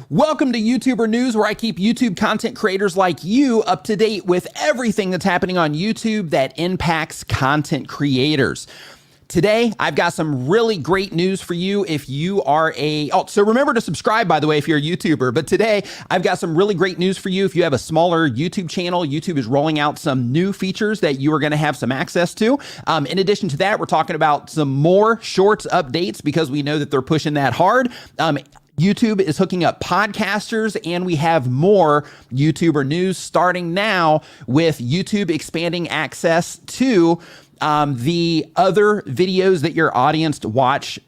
Welcome to YouTuber News, where I keep YouTube content creators like you up to date with everything that's happening on YouTube that impacts content creators. Today, I've got some really great news for you if you are so remember to subscribe, by the way, if you're a YouTuber. But today, I've got some really great news for you if you have a smaller YouTube channel. YouTube is rolling out some new features that you are going to have some access to. In addition to that, we're talking about some more Shorts updates because we know that they're pushing that hard. YouTube is hooking up podcasters, and we have more YouTuber news starting now with YouTube expanding access to the other videos that your audience watch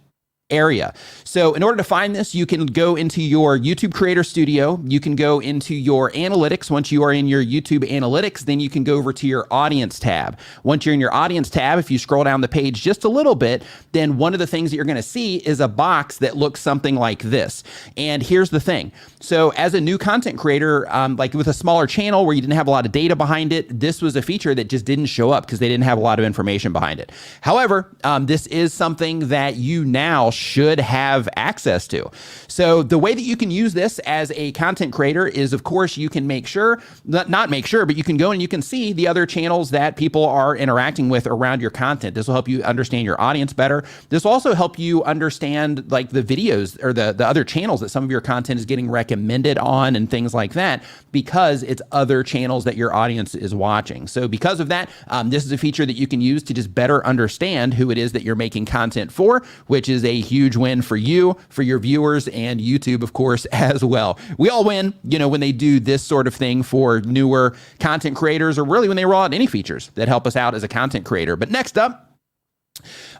area. So in order to find this, you can go into your YouTube Creator Studio. You can go into your analytics. Once you are in your YouTube analytics, then you can go over to your audience tab. Once you're in your audience tab, if you scroll down the page just a little bit, then one of the things that you're going to see is a box that looks something like this. And here's the thing. So as a new content creator, like with a smaller channel where you didn't have a lot of data behind it, this was a feature that just didn't show up because they didn't have a lot of information behind it. However, this is something that you now should have access to. So the way that you can use this as a content creator is, of course, you can make sure, not make sure, but you can go and you can see the other channels that people are interacting with around your content. This will help you understand your audience better. This will also help you understand like the videos or the other channels that some of your content is getting recommended on and things like that, because it's other channels that your audience is watching. So because of that, this is a feature that you can use to just better understand who it is that you're making content for, which is a huge win for you, for your viewers, and YouTube, of course, as well. We all win, when they do this sort of thing for newer content creators, or really when they roll out any features that help us out as a content creator. But next up,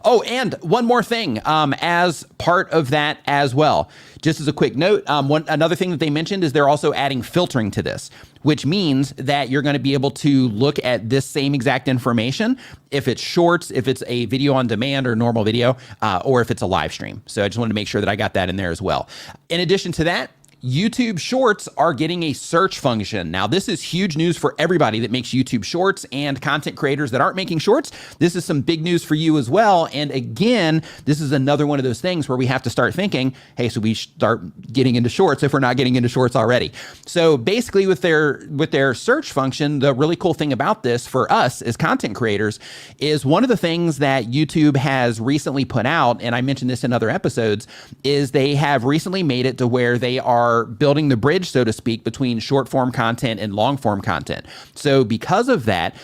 and one more thing as part of that as well. Just as a quick note, another thing that they mentioned is they're also adding filtering to this, which means that you're going to be able to look at this same exact information if it's shorts, if it's a video on demand or normal video, or if it's a live stream. So I just wanted to make sure that I got that in there as well. In addition to that, YouTube Shorts are getting a search function. Now, this is huge news for everybody that makes YouTube Shorts and content creators that aren't making shorts. This is some big news for you as well. And again, this is another one of those things where we have to start thinking, hey, so we start getting into shorts if we're not getting into shorts already. So basically with their search function, the really cool thing about this for us as content creators is one of the things that YouTube has recently put out, and I mentioned this in other episodes, is they have recently made it to where they are building the bridge, so to speak, between short form content and long form content. So because of that,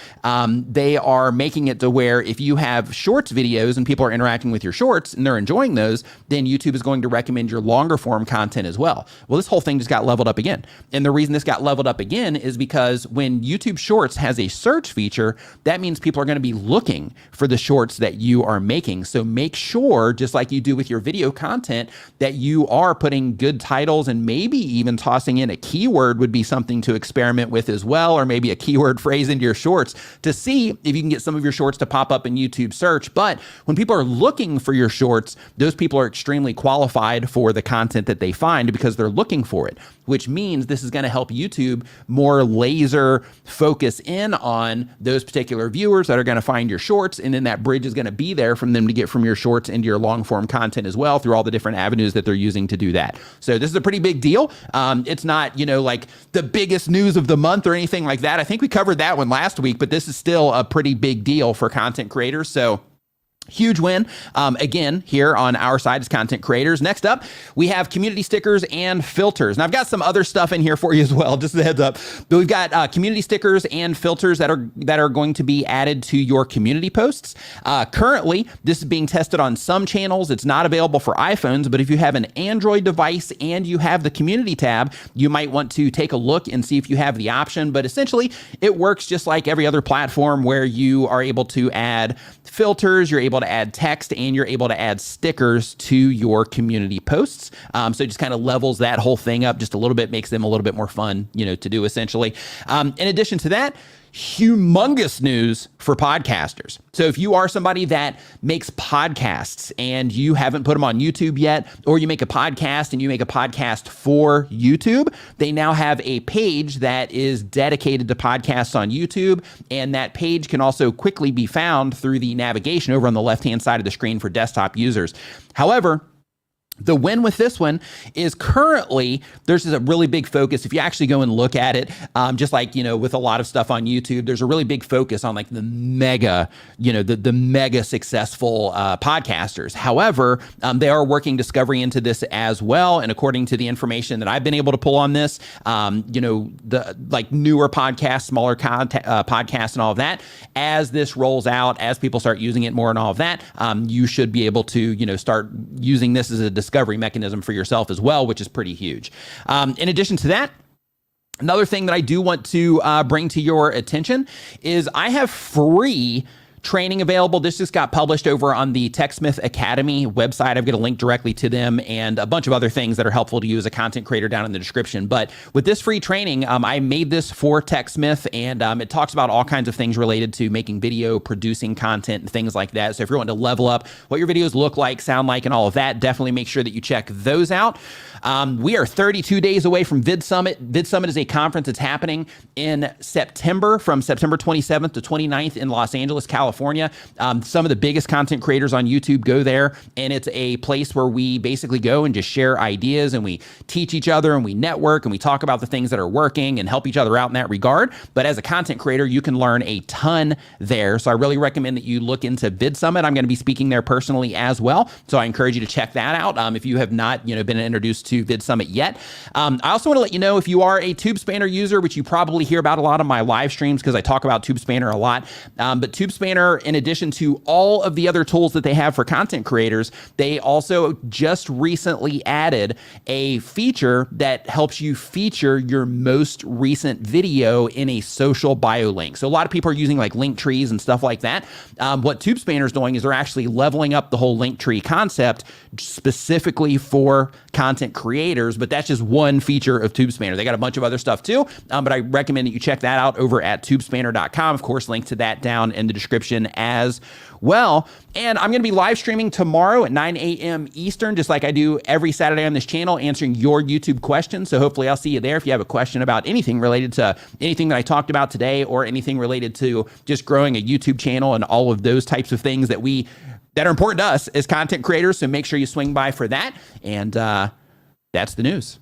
they are making it to where if you have shorts videos and people are interacting with your shorts and they're enjoying those, then YouTube is going to recommend your longer form content as well. Well, this whole thing just got leveled up again. And the reason this got leveled up again is because when YouTube Shorts has a search feature, that means people are going to be looking for the shorts that you are making. So make sure, just like you do with your video content, that you are putting good titles, and maybe even tossing in a keyword would be something to experiment with as well, or maybe a keyword phrase into your shorts to see if you can get some of your shorts to pop up in YouTube search. But when people are looking for your shorts, those people are extremely qualified for the content that they find because they're looking for it, which means this is going to help YouTube more laser focus in on those particular viewers that are going to find your shorts. And then that bridge is going to be there from them to get from your shorts into your long form content as well through all the different avenues that they're using to do that. So this is a pretty big deal. It's not, like the biggest news of the month or anything like that. I think we covered that one last week, but this is still a pretty big deal for content creators. So huge win, again, here on our side as content creators. Next up, we have community stickers and filters. And I've got some other stuff in here for you as well, just a heads up. But we've got community stickers and filters that are going to be added to your community posts. Currently, this is being tested on some channels. It's not available for iPhones, but if you have an Android device and you have the community tab, you might want to take a look and see if you have the option. But essentially, it works just like every other platform where you are able to add filters, you're able to add text, and you're able to add stickers to your community posts. So it just kind of levels that whole thing up just a little bit, makes them a little bit more fun, to do essentially. In addition to that, humongous news for podcasters. So if you are somebody that makes podcasts and you haven't put them on YouTube yet, or you make a podcast and you make a podcast for YouTube, they now have a page that is dedicated to podcasts on YouTube. And that page can also quickly be found through the navigation over on the left-hand side of the screen for desktop users. However, The win with this one is currently there's a really big focus. If you actually go and look at it, just like, with a lot of stuff on YouTube, there's a really big focus on like the mega, the mega successful podcasters. However, they are working discovery into this as well. And according to the information that I've been able to pull on this, the like newer podcasts, smaller podcasts and all of that, as this rolls out, as people start using it more and all of that, you should be able to, start using this as a discovery mechanism for yourself as well, which is pretty huge. In addition to that, another thing that I do want to bring to your attention is I have free training available. This just got published over on the TechSmith Academy website. I've got a link directly to them and a bunch of other things that are helpful to you as a content creator down in the description. But with this free training, I made this for TechSmith, and it talks about all kinds of things related to making video, producing content, and things like that. So if you're wanting to level up what your videos look like, sound like, and all of that, definitely make sure that you check those out. We are 32 days away from VidSummit. VidSummit is a conference that's happening in September, from September 27th to 29th in Los Angeles, California. Some of the biggest content creators on YouTube go there, and it's a place where we basically go and just share ideas, and we teach each other, and we network, and we talk about the things that are working and help each other out in that regard. But as a content creator, you can learn a ton there. So I really recommend that you look into VidSummit. I'm going to be speaking there personally as well. So I encourage you to check that out if you have not been introduced to VidSummit yet. I also want to let you know, if you are a TubeSpanner user, which you probably hear about a lot on my live streams because I talk about TubeSpanner a lot, but TubeSpanner, in addition to all of the other tools that they have for content creators, they also just recently added a feature that helps you feature your most recent video in a social bio link. So a lot of people are using like link trees and stuff like that. What TubeSpanner is doing is they're actually leveling up the whole link tree concept specifically for content creators, but that's just one feature of TubeSpanner. They got a bunch of other stuff too, but I recommend that you check that out over at tubespanner.com. Of course, link to that down in the description as well. And I'm going to be live streaming tomorrow at 9 a.m. Eastern, just like I do every Saturday on this channel, answering your YouTube questions. So hopefully I'll see you there if you have a question about anything related to anything that I talked about today, or anything related to just growing a YouTube channel and all of those types of things that are important to us as content creators. So make sure you swing by for that. And that's the news.